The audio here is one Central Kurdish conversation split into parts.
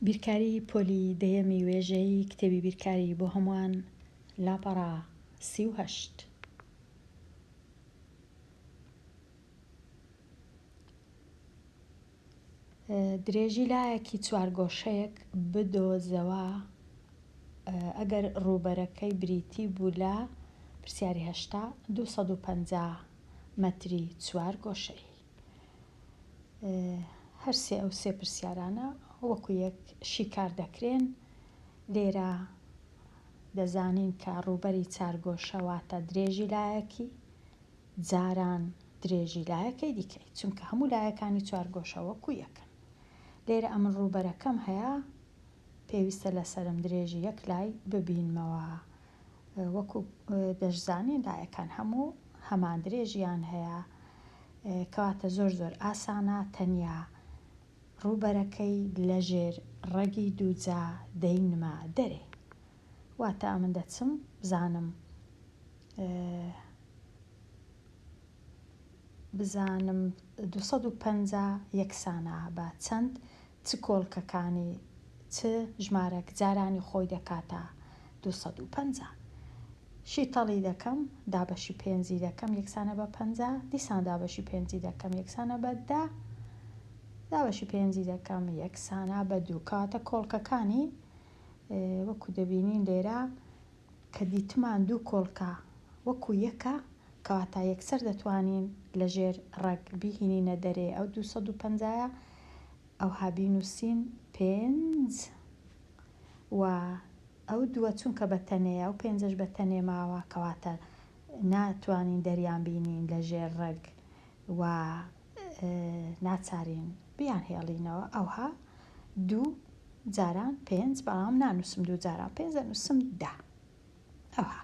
بیرکاری پۆلی دەیەمی وێژەی کتێبی بیرکاری بۆ هەمووان لاپەڕا 38. درێژی لایەکی چوارگۆشەیەک بدۆزەوە ئەگەر ڕووبەرەکەی بریتی بوو لە پرسیاری 8 250 مەتری چوارگۆشەی. هەرسێ ئەو سێ پرسیارانە وەکو یەک شیکار دەکرێن. لێرە دەزانین کە ڕووبەری چارگۆشە واتە درێژی لایەکی، جاران درێژی لایەکەی دیکەی، چونکە هەموو لایەکانی چوارگۆشە وەکو یەکن. لێرە ئەمن ڕووبەرەکەم هەیە، پێویستە لەسەرم درێژی یەک لای ببینمەوە. وەکو دەشزانین لایەکان هەموو هەمان درێژیان هەیە، کەواتە زۆر ئاسانە تەنیا ڕووبەرەکەی لەژێر ڕەگی دووجا دەینمە دەرێ. واتە ئەمن دەچم بزانم 250 یەکسانە بە چەند چ کۆڵکەکانی چ ژمارەک جارانی خۆی دەکاتە 250. شیتەڵی دەکەم، دابەشی پێنجی دەکەم یەکسانە بە 50، دیسان دابەشی پێنجی دەکەم یەکسانە بە 10، دابەشی پێنجی دەکەم یەکسانە بە 2. کەواتە کۆڵکەکانی وەکو دەبینین لێرە کە دیتمان دوو کۆڵکە وەکو یەکە، کەواتە یەکسەر دەتوانین لەژێر ڕەگ بیهینینە دەرێ ئەو 250 ئەوها بینووسین 5 و ئەو دووە چونکە بەتەنەیە ئەو 5ش بەتەنێ ماوە، کەواتە ناتوانین دەریان بینین لەژێر ڕەگ و ناچارین بیان هێڵینەوە. ئەوها 2 جاران 5، بەڵام نانووسم 2 جاران 5، دەنووسم 10. ئەوها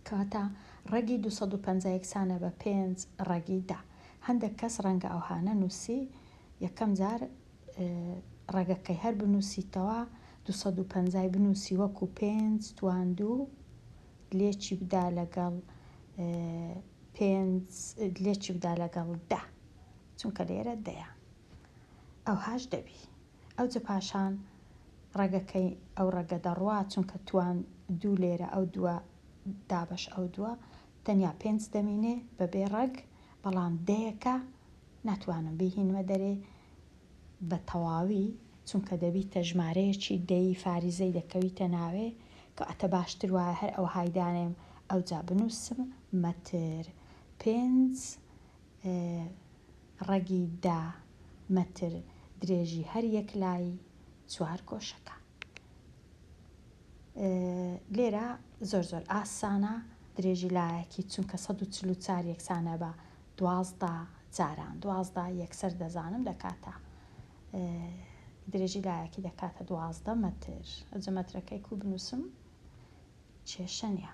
کەواتە ڕەگی 250 یەکسانە بە 5 ڕەگی 10. هەندێک کەس ڕەنگە ئەوها نەنووسی، یەکەم جار ڕەگەکەی هەر بنووسیتەوە 250 بنووسی وەکو 5 تواندوو لێکی بدا لەگەڵ 5 لێکی بدا لەگەڵ 10، چونکە لێرە 10 ئەوهاش دەبی. ئەوجە پاشان ڕەگەکەی ئەو ڕەگە دەڕوا، چونکە توان دوو لێرە ئەو دووە دابش ئەو دووە تەنیا 5 دەمینێ بەبێ ڕەگ، بەڵام 10ەکە ناتوانم بیهینمە دەرێ بە تەواوی، چونکە دەبیتە ژمارەیەکی 10 فاریزەی دەکەویتە ناوێ، کەواتە باشتر وایە هەر ئەو هایدانێم ئەوجا بنووسم مەتر 5 ڕەگی 10 مەتر درێژی هەر یەک لای چوارگۆشەکە. لێرە زۆر ئاسانە درێژی لایەکی، چونکە 144 یەکسانە بە 12 جاران 12 یەکسەر دەزانم دەکاتە درێژی لایەکی دەکاتە 12 مەتر. ئەوجە مەترەکەی کو بنووسم کێشە نییە.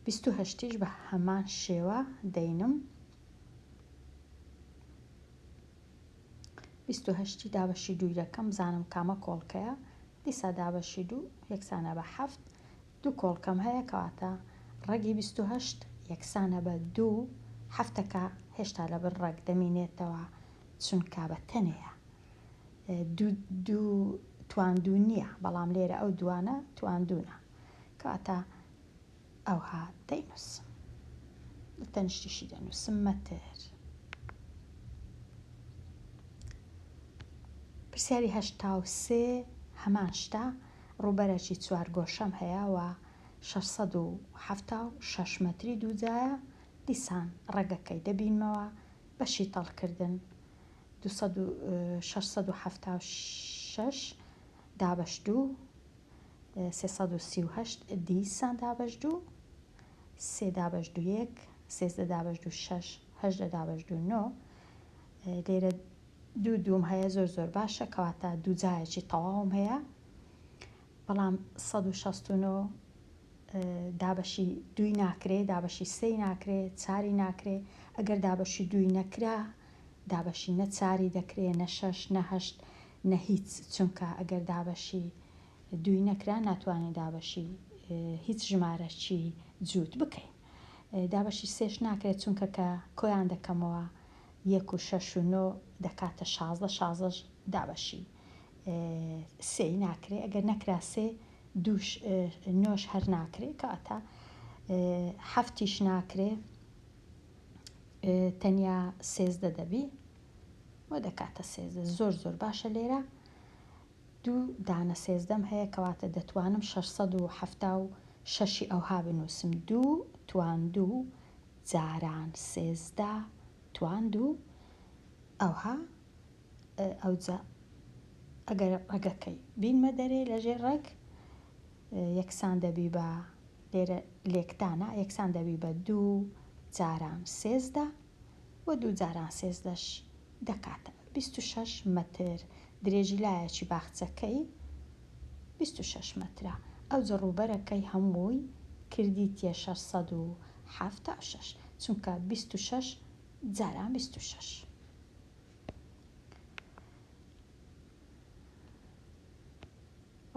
28ش بە هەمان شێوە دەینم. 28 دابەشی 2 دەکەم، بزانم کامە کۆڵکەیە، دیسا دابەشی 2 یەکسانە بە 7، دوو کۆڵکەم هەیە، کەواتە ڕەگی 28 یەکسانە بە 2، هەفتەکە هێشتا لەبەر ڕەگ دەمینێتەوە چونکە بەتەنەیە، دوو تواندوو نییە، بەڵام لێرە ئەو دوانە تواندوونە، کەواتە ئەوها دەینووسم تەنیشتیشی دەنووسم مەتر. پرسیاری 83 هەمان شتە، ڕووبەرێکی چوارگۆشەم هەیە و 676 مەتری دووجایە، دیسان ڕەگەکەی دەبینمەوە بە شیتەڵکردن 676 دابەش 2 338 دیسان دابەش 2 3 دابەش 2 1 13 دابەش 2 6 18 دابەش 2 9. لێرە دووم هەیە زۆر باشە، کەواتە دووجایەکی تەواوم هەیە، بەڵام 169 دابەشی 2 ناکرێ، دابەشی 3 ناکرێ، 4 ناکرێ. ئەگەر دابەشی 2 نەکرا دابەشی نە 4 دەکرێ، نە 6 نە 8 نە هیچ، چونکە ئەگەر دابەشی 2 نەکرا ناتوانین دابەشی هیچ ژمارەکی جووت بکەین. دابەشی 3ش ناکرێت، چونکە کە کۆیان دەکەمەوە 1 و 6 و 9 دەکاتە 16 دابەشی سێی ناکرێ، ئەگەر نەکرا سێ نۆش هەر ناکرێ کەواتە هەفتیش ناکرێ تەنیا سێزدە دەبی وە دەکاتە سێزدە. زۆر باشە. لێرە دوو دانە سێزدەم هەیە کەواتە دەتوانم 676 ئەوها بنووسم. دوو توان دوو جاران سێزدە توان دوو ئەوها ئەوجا ئەگەر ڕەگەکەی بینمە دەرێ لەژێر ڕێک یەکسان دەبی بە لێرە لێکدانە یەکسان دەبی بە دوو جاران سێزدە و دوو جاران سێزدەش دەکاتە 26 مەتر. درێژی لایەکی باخچەکەی 26 مەترە. ئەوجا ڕووبەرەکەی هەمووی کردیتیە 676 چونکە 26 جاران 26.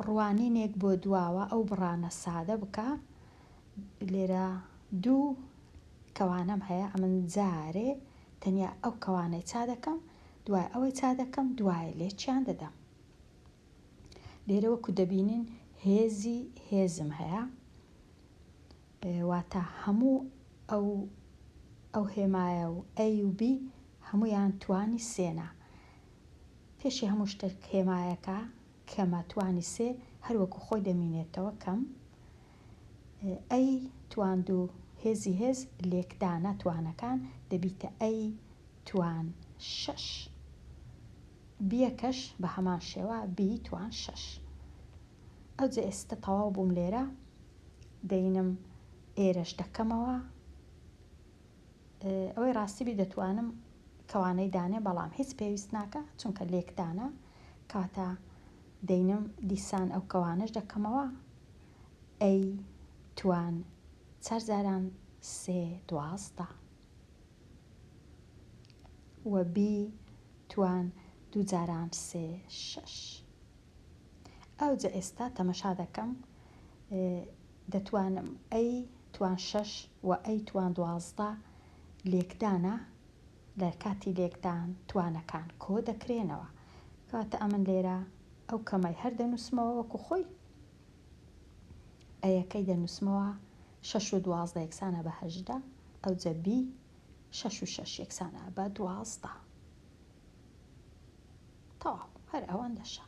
ڕوانینێک بۆ دواوە ئەو بڕانە سادە بکە. لێرە دوو کەوانەم هەیە ئەمن جارێ تەنیا ئەو کەوانەی چا دەکەم دوای ئەوەی چا دەکەم دوایە لێکیان دەدەم. لێرە وەکو دەبینین هێزی هێزم هەیە واتە هەموو ئەو هێمایە و ئەی و بی هەمویان توانی سێنە. پێشی هەموو شتێک هێمایەکە کەمە توانی سێ هەروەکو خۆی دەمینێتەوە کەم. ئەی توان دوو هێزی هێز لێکدانە توانەکان دەبیتە ئەی توان 6. بیەکەش بە هەمان شێوە بی توان 6. ئەوجا ئێستا تەواو بووم. لێرە دەینم ئێرەش دەکەمەوە. ئەوەی ڕاستیبی دەتوانم کەوانەی دانێ بەڵام هیچ پێویست ناکە چونکە لێکدانە کاتە دەینم دیسان ئەو کەوانش دەکەمەوە ئەی توان 4 جاران سێ دوازدە و بی توان 2 جاران سێ 6. ئەوجا ئێستا تەمەشا دەکەم دەتوانم ئەی توان 6 و ئەی توان 12 لێکدانە لە کاتی لێکدان توانەکان کۆ دەکرێنەوە. کاتە ئەمن لێرە ئەو کەمای هەر دەنووسمەوە وەکو خۆی ئەیەکەی دەنووسمەوە 6 و 12 یەکسانە بە 18 ئەوجا بی 6 و 6 یەکسانە بە 12. تەواو هەر ئەوەندەشە.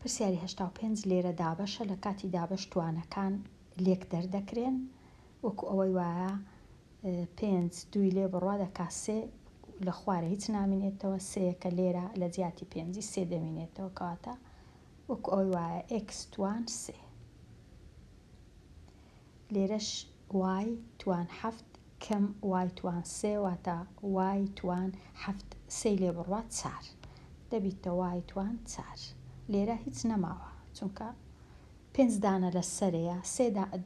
پرسیاری 85 لێرە دابەشە. لە کاتی دابەش توانەکان لێک دەردەکرێن وەکو ئەوەی وایە 5 دوی لێ بڕوا دەکا سێ لە خوارە هیچ نامینێتەوە سەیەکە لێرە لە جیاتی 5 سێ دەمینێتەوە کاتە وەکو ئەوەی وایە x توان سێ. لێرەش y توان 7 کەم y توان سێ واتە y توان 7 سێی لێ بڕوا 4 دەبیتە y توان 4. لێرە هیچ نەماوە چونکە 5 دانە لە سەرەیە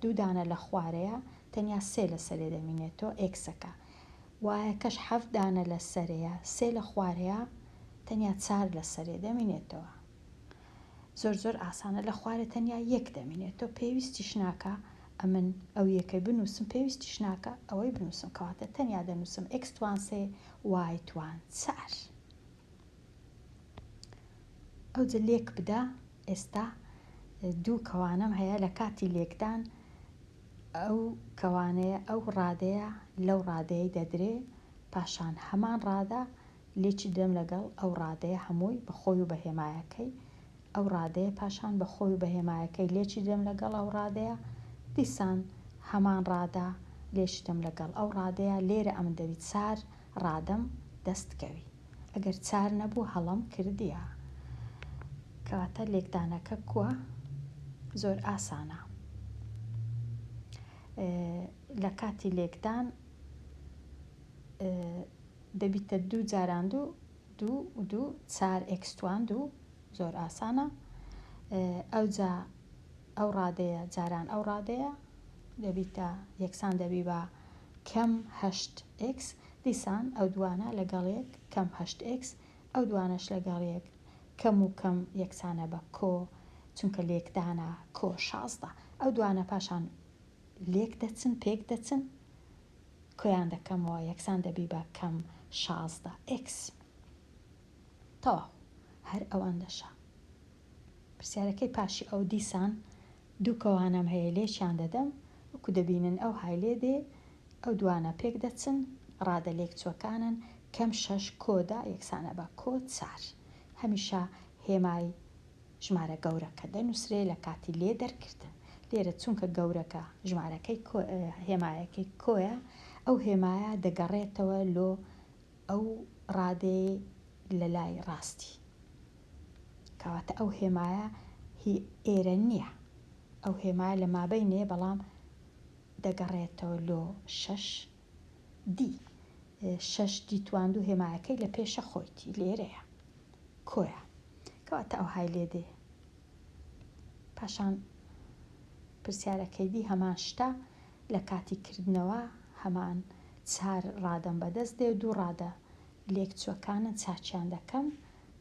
2 دانە لە خوارەیە تەنیا سێ لە سەرێ دەمینێتەوە ئێکسەکە. وایەکەش 7 دانە لە سەرەیە سێ لە خوارەیە تەنیا 4 لە سەرێ دەمینێتەوە. زۆر ئاسانە. لە خوارە تەنیا یەک دەمینێتەوە پێویستیش ناکە ئەمن ئەو یەکەی بنووسم پێویستیش ناکە ئەوەی بنووسم کەواتە تەنیا دەنووسم x توان سێ y توان 4. ئەوجا لێک بدە. ئێستا دوو کەوانم هەیە لە کاتی لێکدان ئەو کەوانەیە ئەو ڕادەیە لەو ڕادەیە دەدرێ پاشان هەمان ڕادە لێکی دەم لەگەڵ ئەو ڕادەیە هەمووی بەخۆی و بەهێمایەکەی ئەو ڕادەیە پاشان بەخۆی و بەهێمایەکەی لێکی دەم لەگەڵ ئەو ڕادەیە دیسان هەمان ڕادە لێکی دەم لەگەڵ ئەو ڕادەیە. لێرە ئەمن دەویت 4 ڕادەم دەستکەوی. ئەگەر 4 نەبوو هەڵم کردیە. کەواتە لێکدانەکە کووە زۆر ئاسانە. لە کاتی لێکدان دەبیتە 2 جاران 2 4 x توان 2 زۆر ئاسانە. ئەوجا ئەو ڕادەیە جاران ئەو ڕادەیە دەبیتە یەکسان دەبی بە کەم 8x دیسان ئەو دوانە لەگەڵێک کەم 8x ئەو دوانەش لەگەڵێک کەم و کەم یەکسانە بە کۆ چونکە لێکدانە کۆ 16. ئەو دوانە پاشان لێک دەچن پێک دەچن کۆیان دەکەمەوە یەکسان دەبی بە کەم 16x. تەواو هەر ئەوەندەشە. پرسیارەکەی پاشی ئەو دیسان دوو کەوانم هەیە لێکیان دەدەم، وەکو دەبینن ئەو هایلێ دێ ئەو دوانە پێک دەچن ڕادە لێکچووەکانن کەم 6 کۆدا یەکسانە بە کۆ 4. هەمیشە هێمای ژمارە گەورەکە دەنووسرێ لە کاتی لێ دەرکردن. لێرە چونکە گەورەکە ژمارەکەی هێمایەکەی کۆیە، ئەو هێمایە دەگەڕێتەوە لۆ ئەو ڕادێ لە لای ڕاستی، کەواتە ئەو هێمایە هی ئێرە نییە، ئەو هێمایە لە مابەینێ بەڵام دەگەڕێتەوە لۆ 6 دی. 6 دیتواندوو هێمایەکەی لە پێشە خۆیتی لێرەیە کۆیە، کەواتە ئەو های لێ دێ. پاشان پرسیارەکەی دی هەمان شتە لە کاتی کردنەوە هەمان 4 ڕادەم بەدەست دێ و 2 ڕادە لێکچووەکانە چاچیان دەکەم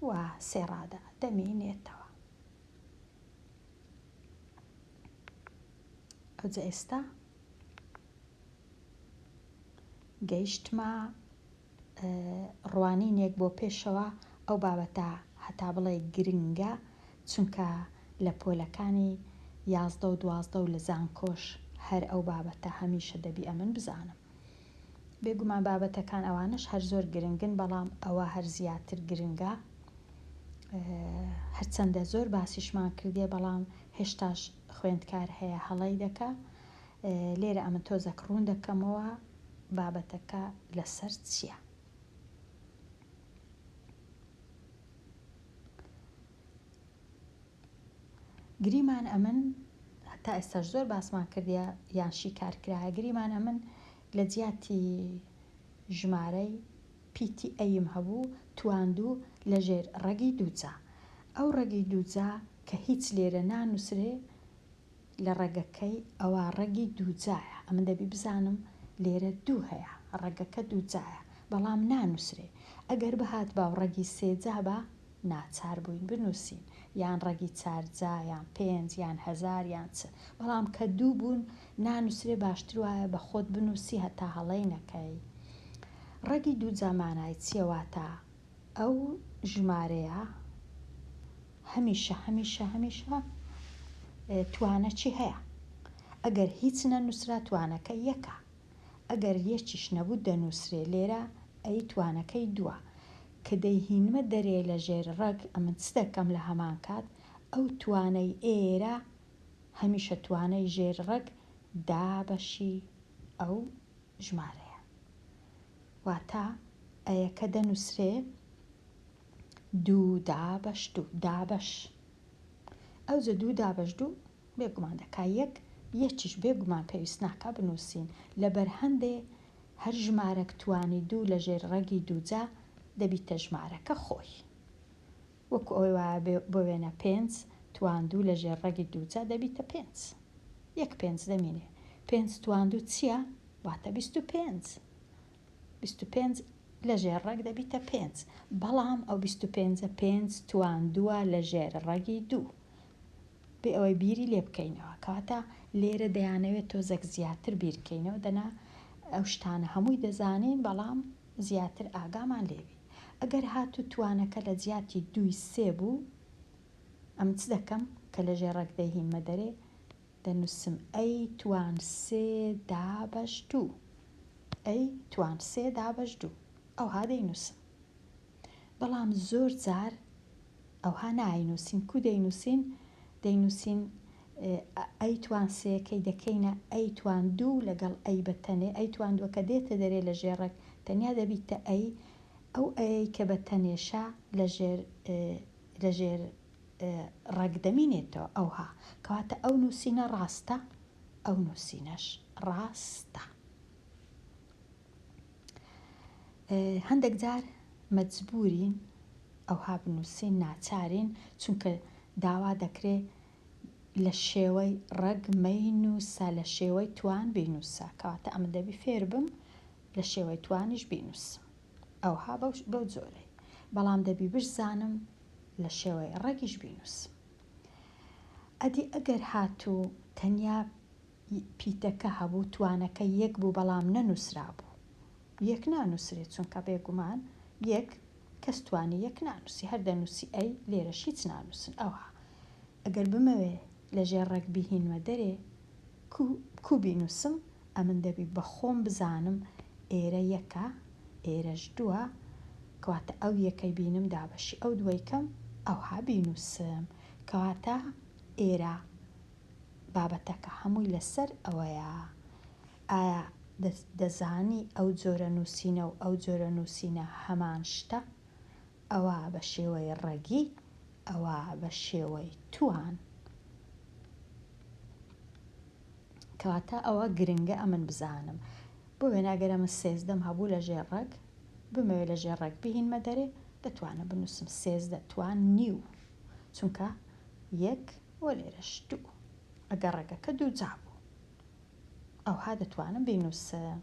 و 3 ڕادە دەمێنێتەوە. ئەوجا ئێستا گەیشتمە ڕوانینێک بۆ پێشەوە. ئەو بابەتە هەتا بڵێ گرنگە، چونکە لە پۆلەکانی 11 و 12 و لە زانکۆش هەر ئەو بابەتە هەمیشە دەبی ئەمن بزانم. بێگومان بابەتەکان ئەوانش هەر زۆر گرنگن، بەڵام ئەوە هەر زیاتر گرنگە. هەرچەندە زۆر باسیشمان کردێ، بەڵام هێشتاش خوێندکار هەیە هەڵەی دەکا. لێرە ئەمە تۆزەک ڕوون دەکەمەوە بابەتەکە لەسەر چییە. گریمان ئەمن هەتا ئێستاش زۆر باسمان کردە یانشی کارکرایە. گریمان ئەمن لە جیاتی ژمارەی پیتی ئەیم هەبوو تواندوو لە ژێر ڕەگی دووجا. ئەو ڕەگی دووجا کە هیچ لێرە نانووسرێ لە ڕەگەکەی ئەوە ڕەگی دووجایە. ئەمن دەبی بزانم لێرە دوو هەیە، ڕەگەکە دووجایە بەڵام نانووسرێ. ئەگەر بەهات باو ڕەگی سێجا بە ناچار بووین بنووسین، یان ڕەگی 4 جا یان 5 یان 1000 یان چ، بەڵام کە دوو بوون نانووسرێ باشتر وایە بە خۆت بنووسی هەتا هەڵەی نەکەی. ڕەگی دووجا مانای چیەواتە ئەو ژمارەیە هەمیشە هەمیشە هەمیشە توانەکی هەیە. ئەگەر هیچ نەنووسرا توانەکە یەکە، ئەگەر یەکیش نەبوو دەنووسرێ. لێرە ئەی توانەکەی دووە کە دەیهینمە دەرێ لە ژێر ڕەگ. ئەمن چ دەکەم لە هەمان کات ئەو توانەی ئێرە هەمیشە توانەی ژێر ڕەگ دابەشی ئەو ژمارەیە، واتە ئەیەکە دەنووسرێ 2 دابەش 2 دابەش. ئەوجە 2 دابەش 2 بێگومان دەکا یەک، یەکیش بێگومان پێویست ناکا بنووسین، لەبەر هەندێ هەر ژمارەك توانی 2 لە ژێر ڕەگی دووجا دەبیتە ژمارەکە خۆی. وەکو ئەوەی وایە بۆ وێنە 5 توان 2 لە ژێر ڕەگی دووجا دەبیتە 5. یەک 5 دەمێنێ. 5 توان 2 چییە؟ واتە 25. 25 لە ژێر ڕەگ دەبیتە 5، بەڵام ئەو 25 5 توان 2 لە ژێر ڕەگی 2. بێ ئەوەی بیری لێ بکەینەوە، کەواتە لێرە دەیانەوێت تۆزێک زیاتر بیرکەینەوە. دەنا ئەو شتانە هەمووی دەزانین، بەڵام زیاتر ئاگامان لێبی. ئەگەر هاتو توانەکە لە جیاتی 2 3 بوو، ئەم چ دەکەم کە لە ژێر ڕەگ دەیهینمە دەرێ، دەنووسم ئەی توان 3 دابەش 2، ئەی توان 3 دابەش 2. ئەوها دەینووسم، بەڵام زۆر جار ئەوها ناینووسین. کو دەینووسین ئەی توان 3کەی دەکەینە ئەی توان 2 لەگەڵ ئەی بەتەنێ. ئەی توان 2کە دێتە دەرێ لە ژێر ڕەگ تەنیا دەبیتە ئەی، ئەو ئەی کە بەتەنێشە لە ژێر ڕەگ دەمینێتەوە ئەوها، کەواتە ئەو نووسینە ڕاستە، ئەو نووسینەش ڕاستە. هەندێک جار مەجبورین ئەوها بنووسین، ناچارین، چونکە داوا دەکرێ لە شێوەی ڕەگ مەینووسە، لە شێوەی توان بینووسە. کەواتە ئەمە دەبی فێر بم لە شێوەی توانیش بینووسم، ئەوها بەو جۆرەی، بەڵام دەبی بشزانم لە شێوەی ڕەگیش بینووسم. ئەدی ئەگەر هاتوو تەنیا پیتەکە هەبوو توانەکە یەک بوو بەڵام نەنووسرا بوو، یەک نانووسرێت، چونکە بێگومان یەک کەس توانی یەک نانووسی هەر دەنووسی ئەی لێرەش هیچ نانووسن. ئەوها ئەگەر بمەوێ لەژێر ڕەگبی هینمە دەرێ کو بینووسم ئەمن دەبی بە خۆم بزانم ئێرە یەکە ئێرەش دووە کەواتە ئەو یەکەی بینم دابەشی ئەو دووەیکەم ئەوها بینووسم کەواتە ئێرە بابەتەکە هەمووی لەسەر ئەوەیە ئایا دەزانی ئەو جۆرە نووسینە و ئەو جۆرە نووسینە هەمان شتە ئەوە بە شێوەی ڕەگی ئەوە بە شێوەی توان کەواتە ئەوە گرنگە ئەمن بزانم بۆ وێناگەرە من سێزدەم هەبوو لە ژێر ڕەگ بمەوێت لە ژێر ڕەگ بهینمە دەرێ دەتوانم بنووسم سێزدە توان نیو چونکە یەک وە لێرەش دوو ئەگەر ڕێگەکە دوو جا بوو ئەوها دەتوانم بینووسم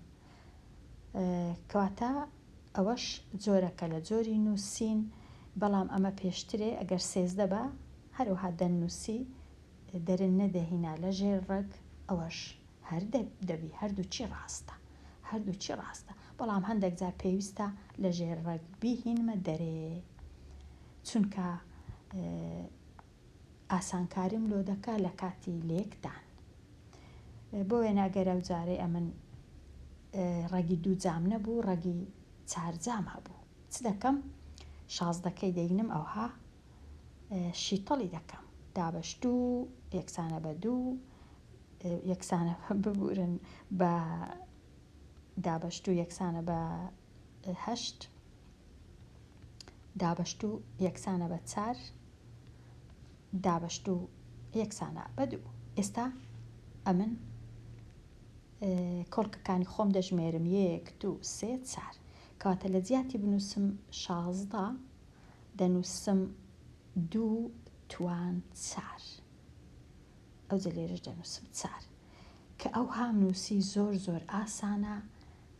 کەواتە ئەوەش جۆرەکە لە جۆری نووسین بەڵام ئەمە پێشترێ ئەگەر سێزدە بە هەروەها دەنووسی دەرن نەدەهینا لە ژێر ڕەگ ئەوەش هەر دەبی هەردووچی ڕاستە بەڵام هەندێک جار پێویستە لە ژێر ڕەگ بیهینمە دەرێ چونکە ئاسانکاریم لۆ دەکا لە کاتی لێکدان بۆ وێناگەرە و جارێ ئەمن ڕەگی دوو جام نەبوو ڕەگی چار جام هەبوو چ دەکەم شازدەکەی دەینم ئەوها شیتەڵی دەکەم دابەش دوو یەکسانە بە دوو یەکسانە ببورن بە دابەشت و یەکسانە بە هەشت دابەشت و یەکسانە بە چار دابەشت و یەکسانە بە دوو ئێستا ئەمن کۆڵکەکانی خۆم دەژمێرم 1 2 3 4 کەواتە لە جیاتی بنووسم 16 دەنووسم 2 توان 4 ئەوجە لێرەش دەنووسم 4 کە ئەو هام نووسی زۆر ئاسانە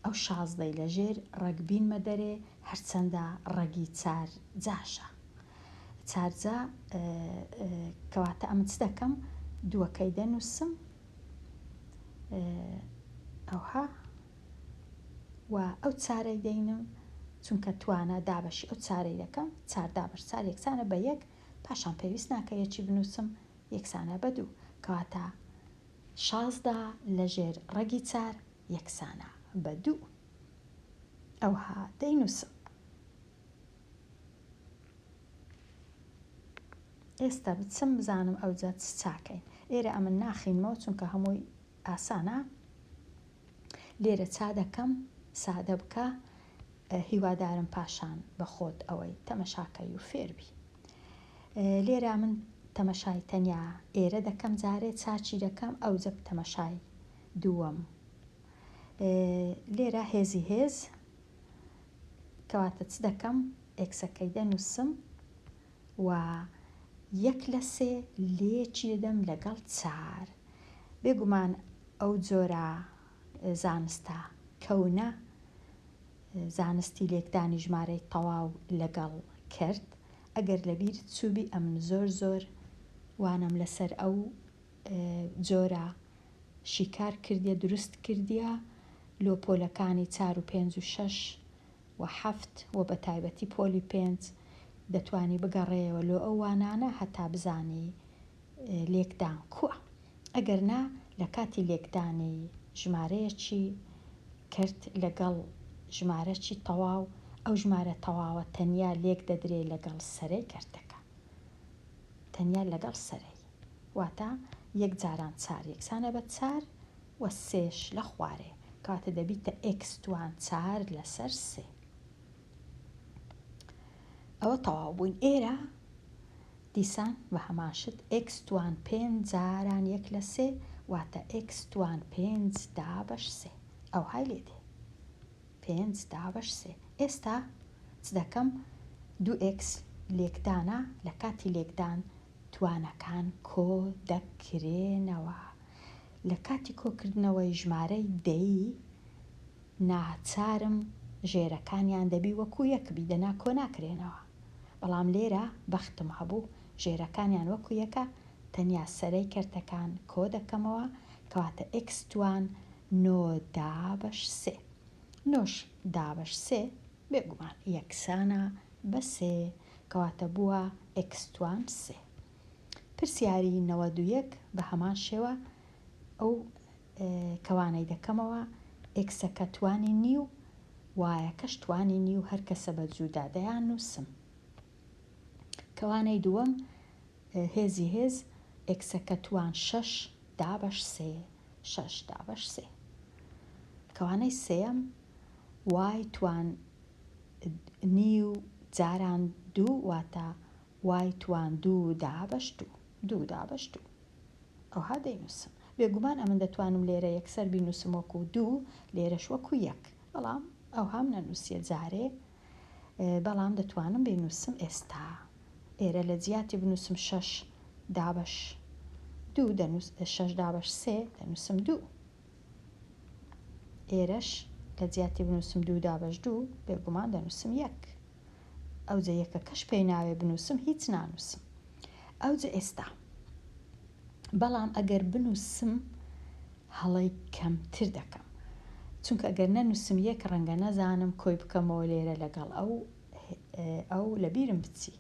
ئەو 16ی لەژێر ڕەگبینمە دەرێ هەرچەندە ڕەگی 4 جاشە 4 جا کەواتە ئەمە چ دەکەم دووەکەی دەنووسم ئەوها و ئەو چارەی دەینم چونکە توانە دابەشی ئەو چارەی دەکەم 4 دابەش 4 یەکسانە بە 1 پاشان پێویست ناکە یەکی بنووسم یەکسانە بە 2 کەواتە 16 لەژێر ڕەگی 4 یەکسانە بە 2 ئەوها دەینووسم. ئێستا بچم بزانم ئەوجا چ چاکەین ئێرە ئەمن ناخینمەوە چونکە هەمووی ئاسانە لێرە چا دەکەم سادە بکە هیوادارم پاشان بە خۆت ئەوەی تەمەشاکەی و فێربی لێرە من تەمەشای تەنیا ئێرە دەکەم جارێ چاچی دەکەم ئەوجە تەمەشای دووەم لێرە هێزی هێز کەواتە چ دەکەم ئێکسەکەی دەنووسم و 1/3 لێکی دەدەم لەگەڵ 4 بێگومان ئەو جۆرە زانستە کەونە زانستی لێکدانی ژمارەی تەواو لەگەڵ کرد ئەگەر لەبیر چووبی ئەمن زۆر وانم لەسەر ئەو جۆرە شیکار کردیە دروست کردیە لۆپۆلەکانی 4 و 5 و 6 و 7 و بە تایبەتی پۆلی 5 دەتوانی بگەڕێەوە لۆ ئەو وانانە هەتا بزانی لێکدان کووە ئەگەر نا لە کاتی لێکدانی ژمارەیەکی کرد لەگەڵ ژمارەکی تەواو ئەو ژمارە تەواوە تەنیا لێک دەدرێ لەگەڵ سەرەی کردەکە تەنیا لەگەڵ سەرەی واتە یەک جاران 4 یەکسانە بە 4 و سێش لە خوارێ کاتە دەبیتە x توان 4 لەسەر 3 ئەوە تەواو بووین ئێرە دیسان بە هەماشت x توان 5 جاران 1/3 واتە x توان 5 دابەش 3 ئەو های لێدێ 5 دابەش 3 ئێستا چ دەکەم 2x لێکدانە لە کاتی لێکدان توانەکان کۆ دەکرێنەوە لە کاتی کۆکردنەوەی ژمارەی دەی ناچارم ژێرەکانیان دەبی وەکو یەکبی دەنا کۆ ناکرێنەوە بەڵام لێرە بەختم هەبوو ژێرەکانیان وەکو یەکە تەنیا سەرەی کەرتەکان کۆ دەکەمەوە کەواتە x توان 9 دابەش 3 9 دابەش 3 بێگومان یەکسانە بە 3 کەواتە بووە x2 3. پرسیاری 91 بە هەمان شێوە ئەو کەوانەی دەکەمەوە ئێکسەکە توانی نی و وایەکەش توانی نی و هەر کەسە بە جودا دەیان نووسم. کەوانەی دووەم هێزی هێز ئێکسەکە توان 6 دابەش 3 6 دابەش 3. کەوانەی سێەم وای توان نی و جاران 2 واتە وای توان 2 دابەش 2 2 دابەش 2 ئەوها دەینووسم. بێگومان ئەمن دەتوانم لێرە یەکسەر بینووسم وەکو 2 لێرەش وەکو 1 بەڵام ئەو هەم نەنووسیە جارێ بەڵام دەتوانم بینووسم ئێستا ئێرە لە جیاتی بنووسم 6 دابەش 2 6 دابەش 3 دەنووسم 2 ئێرەش لە جیاتی بنووسم 2 دابەش 2 بێگومان دەنووسم 1 ئەوجە یەکە کەش پێی ناوێ بنووسم هیچ نانووسم. ئەوجە ئێستا بەڵام ئەگەر بنووسم هەڵی کەمتر دەکەم چونکە ئەگەر نەنووسم 1 ڕەنگە نەزانم کۆی بکەمەوە لێرە لەگەڵ ئەو لە بیرم بچی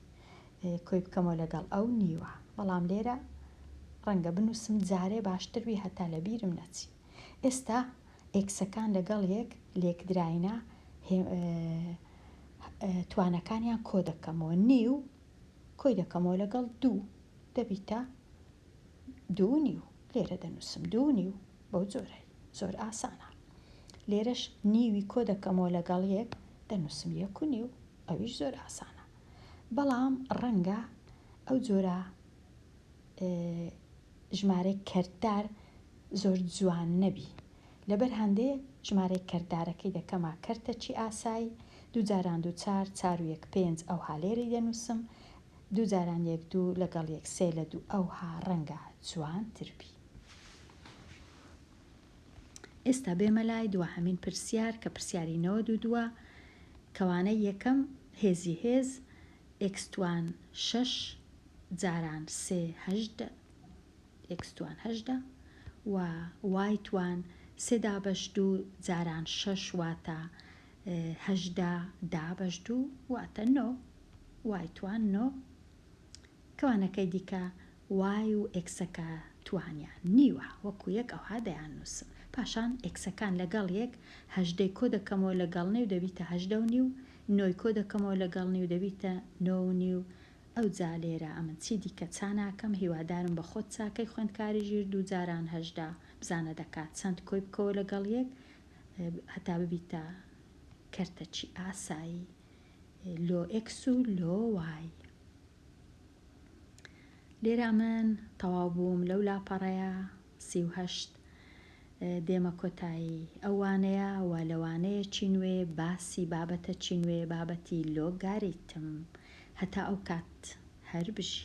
کۆی بکەمەوە لەگەڵ ئەو نیوە بەڵام لێرە ڕەنگە بنووسم جارێ باشتروی هەتا لە بیرم نەچی. ئێستا ئێکسەکان لەگەڵ یەک لێکدراینە توانەکانیان کۆ دەکەمەوە نی و کۆی دەکەمەوە لەگەڵ 2 دەبیتە 2 نیو لێرە دەنووسم 2 نیو بەو جۆرەی زۆر ئاسانە. لێرەش نیوی کۆ دەکەمەوە لەگەڵ یەک دەنووسم 1 نیو ئەویش زۆر ئاسانە. بەڵام ڕەنگە ئەو جۆرە ژمارەی کەرتدار زۆر جوان نەبی لەبەر هەندێ ژمارەی کەرتدارەکەی دەکەما کەرتەچی ئاسایی 2 جاران 2 4 4 و 1 5 ئەو هالێری دەنووسم 2 جاران 1 2 لەگەڵ 1 3 لە 2 ئەوها ڕەنگە جوانتربی. ئێستا بێمە لای دووەهەمین پرسیار کە پرسیاری 92 کەوانەی یەکەم هێزی هێز x2 6 جاران 3 8 x2 8 و y توان 3 دابەش 2 جاران 6 واتە 8 دابەش 2 واتە 9 y توان 9. کەوانەکەی دیکە y و ئێکسەکە توانیان نیوە وەکو یەک ئەوها دەیان نووسم. پاشان ئێکسەکان لەگەڵ یەک 8 کۆ دەکەمەوە لەگەڵ نێو دەبیتە 8 نیو 9 کۆ دەکەمەوە لەگەڵ نیو دەبیتە 9 نیو. ئەو جا لێرە ئەمن چی دیکە چاناکەم هیوادارم بە خۆت چاکەی خوێندکاری ژیر 2 جاران 8 بزانە دەکات چەند کۆی بکەوە لەگەڵ یەک هەتا ببیتە کەرتەچی ئاسایی لۆ x و لۆ y. لێرە من تەواو بووم لەو لاپەڕەیە 38 دێمە کۆتایی ئەوانەیە و لەوانەیە چینوێ باسی بابەتە چینوێ بابەتی لۆگاریتم هەتا ئەو کات هەر بژی.